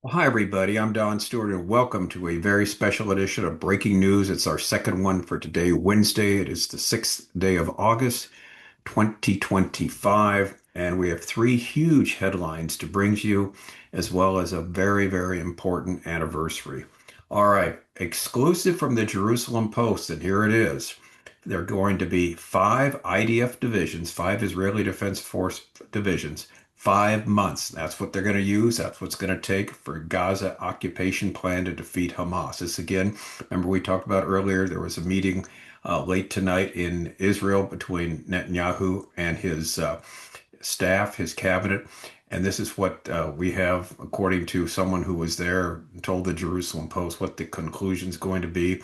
Well, hi, everybody. I'm Don Stewart, and welcome to a very special edition of Breaking News. It's our second one for today, Wednesday. It is the 6th day of August, 2025, and we have three huge headlines to bring to you, as well as a very, very important anniversary. All right, exclusive from the Jerusalem Post, and here it is. There are going to be five IDF divisions, five Israeli Defense Force divisions, 5 months. That's what they're going to use. That's what's going to take for Gaza occupation plan to defeat Hamas. This again, remember we talked about earlier, there was a meeting late tonight in Israel between Netanyahu and his staff, his cabinet. And this is what we have, according to someone who was there, told the Jerusalem Post what the conclusion is going to be.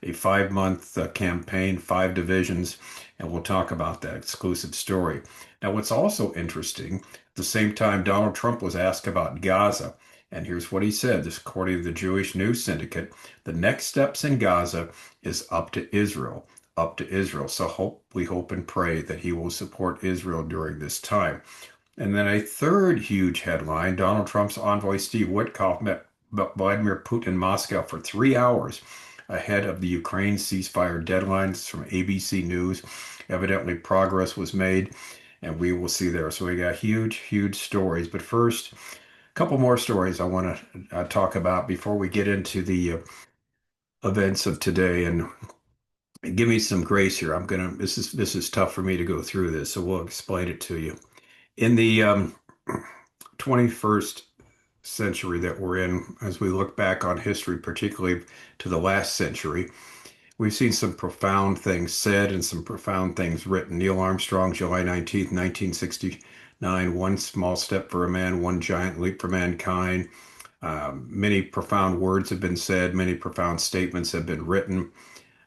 A 5 month campaign, five divisions, and we'll talk about that exclusive story. Now, what's also interesting, at the same time, Donald Trump was asked about Gaza, and here's what he said. This, according to the Jewish News Syndicate, the next steps in Gaza is up to Israel. Up to Israel. So we hope and pray that he will support Israel during this time. And then a third huge headline, Donald Trump's envoy Steve Witkoff met Vladimir Putin in Moscow for 3 hours ahead of the Ukraine ceasefire deadlines from ABC News. Evidently, progress was made, and we will see there. So we got huge, huge stories. But first, a couple more stories I want to talk about before we get into the events of today. And give me some grace here. This is tough for me to go through this, so we'll explain it to you. In the 21st century that we're in, as we look back on history, particularly to the last century, we've seen some profound things said and some profound things written. Neil Armstrong, July 19th, 1969, one small step for a man, one giant leap for mankind. Many profound words have been said, many profound statements have been written.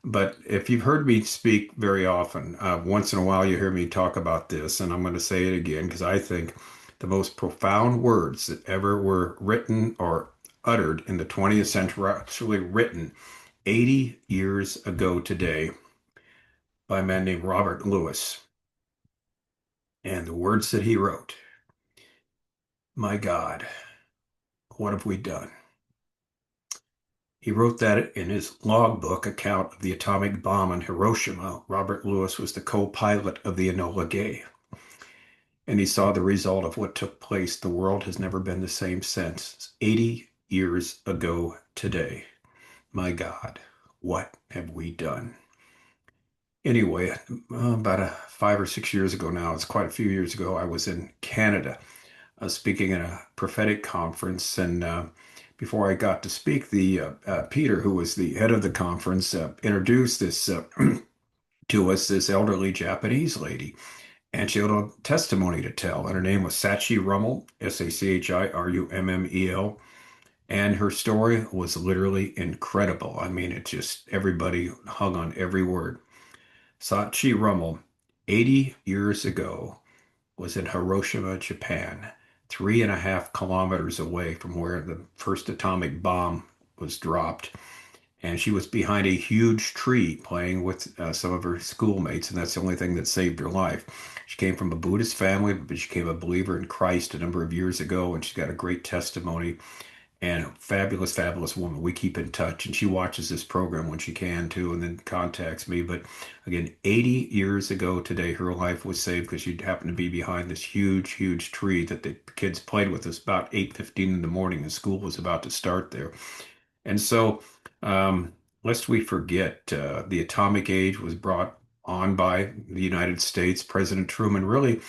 But if you've heard me speak very often, once in a while you hear me talk about this, and I'm going to say it again because I think the most profound words that ever were written or uttered in the 20th century were actually written 80 years ago today by a man named Robert Lewis. And the words that he wrote, my God, what have we done? He wrote that in his logbook account of the atomic bomb in Hiroshima. Robert Lewis was the co-pilot of the Enola Gay. And he saw the result of what took place. The world has never been the same since. 80 years ago today. My God, what have we done? Anyway, about 5 or 6 years ago now, it's quite a few years ago, I was in Canada speaking at a prophetic conference. And before I got to speak, the Peter, who was the head of the conference, introduced this to us, this elderly Japanese lady. And she had a testimony to tell. And her name was Sachi Rummel, Sachirummel. And her story was literally incredible. I mean, it just, everybody hung on every word. Sachi Rummel, 80 years ago, was in Hiroshima, Japan, 3.5 kilometers away from where the first atomic bomb was dropped. And she was behind a huge tree playing with some of her schoolmates, and that's the only thing that saved her life. She came from a Buddhist family, but she became a believer in Christ a number of years ago, and she's got a great testimony and a fabulous, fabulous woman. We keep in touch, and she watches this program when she can too, and then contacts me. But again, 80 years ago today, her life was saved because she happened to be behind this huge, huge tree that the kids played with us about 8:15 in the morning, and school was about to start there. And so, lest we forget, the atomic age was brought on by the United States. President Truman really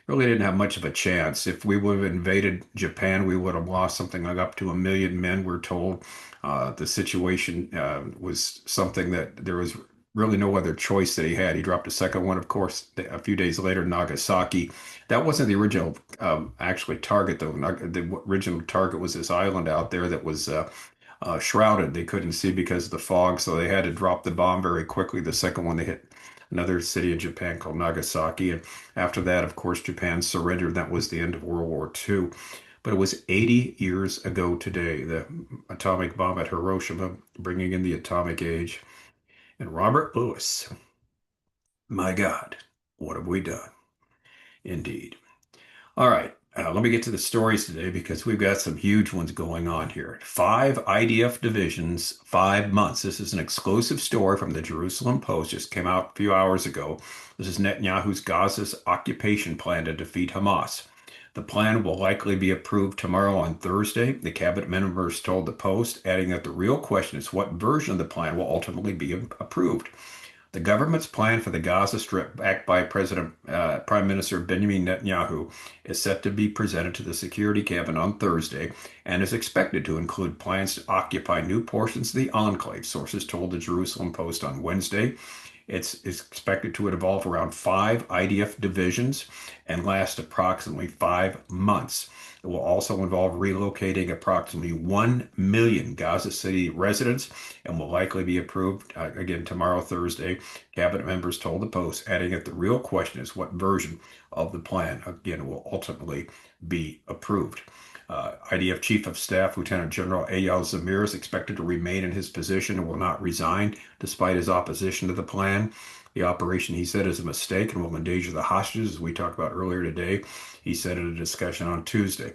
didn't have much of a chance. If we would have invaded Japan, we would have lost something like up to 1 million men, we're told. The situation was something that there was really no other choice that he had. He dropped a second one, of course, a few days later, Nagasaki. That wasn't the original, actually, target, though. The original target was this island out there that was shrouded. They couldn't see because of the fog, so they had to drop the bomb very quickly. The second one, they hit another city in Japan called Nagasaki. And after that, of course, Japan surrendered. That was the end of World War II. But it was 80 years ago today, the atomic bomb at Hiroshima, bringing in the atomic age. And Robert Lewis, my God, what have we done? Indeed. All right. Let me get to the stories today because we've got some huge ones going on here. 5 IDF divisions, 5 months. This is an exclusive story from the Jerusalem Post, just came out a few hours ago. This is Netanyahu's Gaza's occupation plan to defeat Hamas. The plan will likely be approved tomorrow on Thursday, the cabinet members told the Post, adding that the real question is what version of the plan will ultimately be approved. The government's plan for the Gaza Strip, backed by Prime Minister Benjamin Netanyahu, is set to be presented to the Security Cabinet on Thursday and is expected to include plans to occupy new portions of the enclave, sources told the Jerusalem Post on Wednesday. It's expected to involve around 5 IDF divisions and last approximately 5 months. It will also involve relocating approximately 1 million Gaza City residents and will likely be approved again tomorrow, Thursday. Cabinet members told the Post, adding that the real question is what version of the plan, again, will ultimately be approved. IDF Chief of Staff Lieutenant General Eyal Zamir is expected to remain in his position and will not resign despite his opposition to the plan. The operation, he said, is a mistake and will endanger the hostages, as we talked about earlier today. He said in a discussion on Tuesday.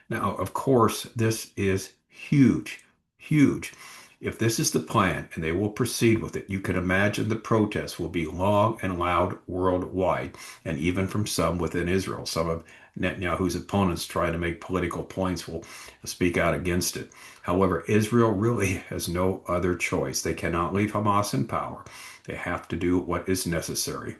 Now, of course, this is huge, huge. If this is the plan and they will proceed with it, you can imagine the protests will be long and loud worldwide, and even from some within Israel. Some of Netanyahu's opponents trying to make political points will speak out against it. However, Israel really has no other choice. They cannot leave Hamas in power. They have to do what is necessary.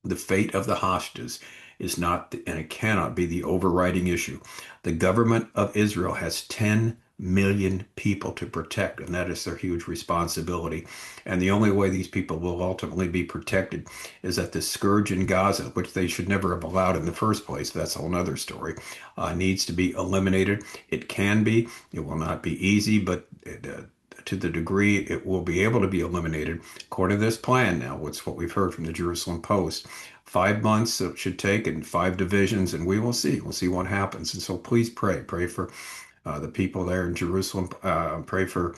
The fate of the hostages is not, and it cannot be, the overriding issue. The government of Israel has 10 million people to protect, and that is their huge responsibility. And the only way these people will ultimately be protected is that the scourge in Gaza, which they should never have allowed in the first place, that's a whole other story, needs to be eliminated. It can be, it will not be easy, but to the degree it will be able to be eliminated, according to this plan now, what's what we've heard from the Jerusalem Post. 5 months it should take and 5 divisions, and we will see. We'll see what happens. And so please pray. Pray for the people there in Jerusalem. Pray for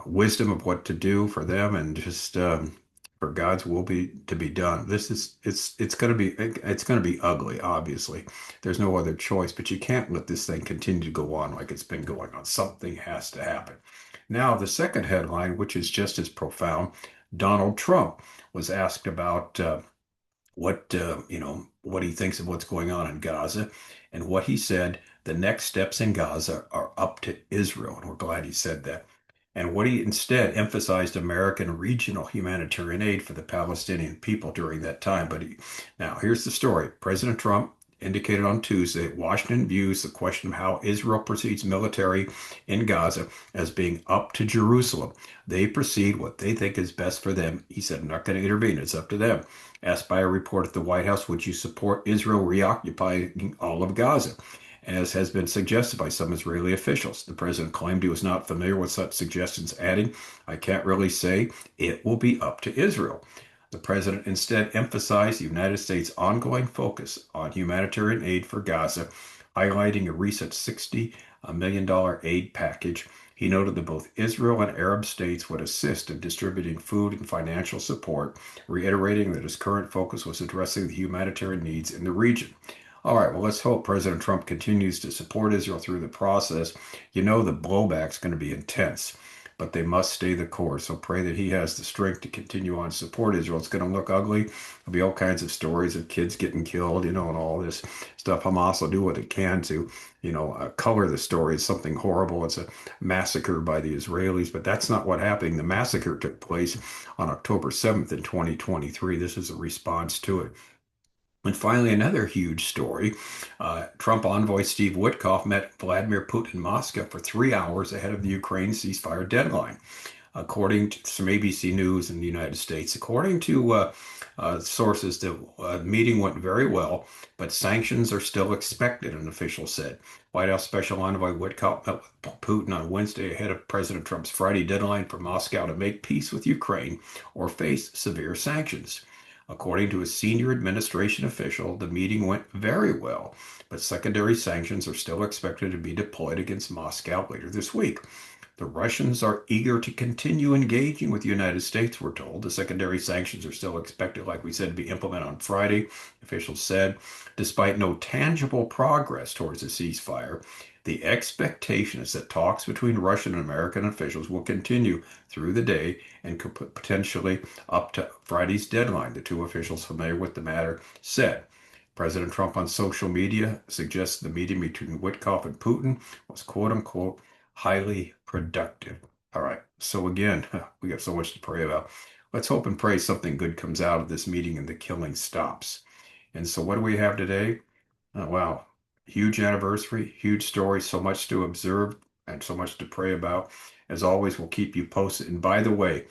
wisdom of what to do for them, and just for God's will be to be done. This is it's going to be ugly. Obviously, there's no other choice. But you can't let this thing continue to go on like it's been going on. Something has to happen. Now, the second headline, which is just as profound, Donald Trump was asked about what he thinks of what's going on in Gaza, and what he said. The next steps in Gaza are up to Israel, and we're glad he said that. And what he instead emphasized American regional humanitarian aid for the Palestinian people during that time. Now here's the story. President Trump indicated on Tuesday Washington views the question of how Israel proceeds military in Gaza as being up to Jerusalem. They proceed what they think is best for them. He said, I'm not going to intervene. It's up to them. Asked by a reporter at the White House, would you support Israel reoccupying all of Gaza, as has been suggested by some Israeli officials? The president claimed he was not familiar with such suggestions, adding, I can't really say. It will be up to Israel. The president instead emphasized the United States' ongoing focus on humanitarian aid for Gaza, highlighting a recent $60 million aid package. He noted that both Israel and Arab states would assist in distributing food and financial support, reiterating that his current focus was addressing the humanitarian needs in the region. All right, well, let's hope President Trump continues to support Israel through the process. You know, the blowback's going to be intense, but they must stay the course. So pray that he has the strength to continue on support Israel. It's going to look ugly. There'll be all kinds of stories of kids getting killed, and all this stuff. Hamas will do what it can to, color the story as something horrible. It's a massacre by the Israelis, but that's not what happened. The massacre took place on October 7th in 2023. This is a response to it. And finally, another huge story. Trump envoy Steve Witkoff met Vladimir Putin in Moscow for 3 hours ahead of the Ukraine ceasefire deadline, according to some ABC News in the United States. According to sources, the meeting went very well, but sanctions are still expected, an official said. White House Special Envoy Witkoff met with Putin on Wednesday ahead of President Trump's Friday deadline for Moscow to make peace with Ukraine or face severe sanctions. According to a senior administration official, the meeting went very well, but secondary sanctions are still expected to be deployed against Moscow later this week. The Russians are eager to continue engaging with the United States, we're told. The secondary sanctions are still expected, like we said, to be implemented on Friday, officials said. Despite no tangible progress towards a ceasefire, the expectation is that talks between Russian and American officials will continue through the day and could potentially up to Friday's deadline, the two officials familiar with the matter said. President Trump on social media suggests the meeting between Witkoff and Putin was quote unquote highly productive. All right. So again, we got so much to pray about. Let's hope and pray something good comes out of this meeting and the killing stops. And so what do we have today? Wow. Huge anniversary, huge story, so much to observe and so much to pray about. As always, we'll keep you posted. And by the way,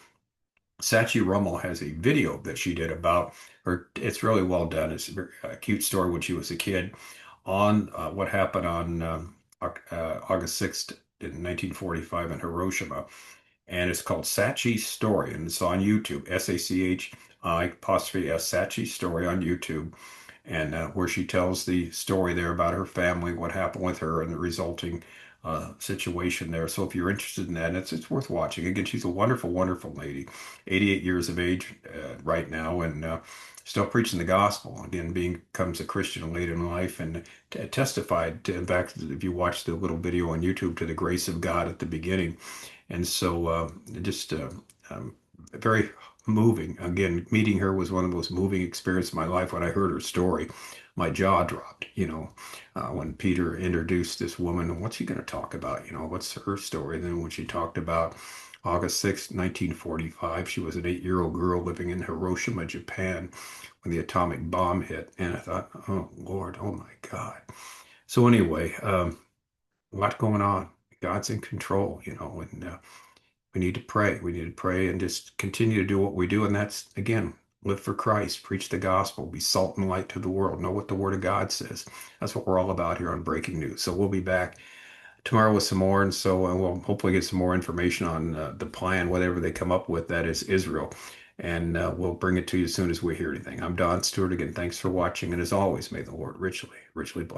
Sachi Rummel has a video that she did about her. It's really well done. It's a cute story when she was a kid on what happened on August 6th in 1945 in Hiroshima. And it's called Sachi's Story, and it's on YouTube. Sachi apostrophe S Sachi's Story on YouTube, and where she tells the story there about her family, what happened with her, and the resulting situation there. So if you're interested in that, it's worth watching. Again, she's a wonderful, wonderful lady, 88 years of age right now, and still preaching the gospel. Again, becomes a Christian late in life, and testified to, in fact, if you watch the little video on YouTube, to the grace of God at the beginning. And so just very moving. Again, meeting her was one of the most moving experiences of my life. When I heard her story, my jaw dropped, when Peter introduced this woman, and what's he going to talk about? What's her story? Then when she talked about August 6th, 1945, she was an 8-year-old girl living in Hiroshima, Japan, when the atomic bomb hit. And I thought, oh, Lord, oh my God. So anyway, a lot going on. God's in control, and we need to pray. We need to pray and just continue to do what we do. And that's, again, live for Christ, preach the gospel, be salt and light to the world, know what the Word of God says. That's what we're all about here on Breaking News. So we'll be back tomorrow with some more. And so we'll hopefully get some more information on the plan, whatever they come up with, that is Israel. And we'll bring it to you as soon as we hear anything. I'm Don Stewart. Again, thanks for watching. And as always, may the Lord richly, richly bless.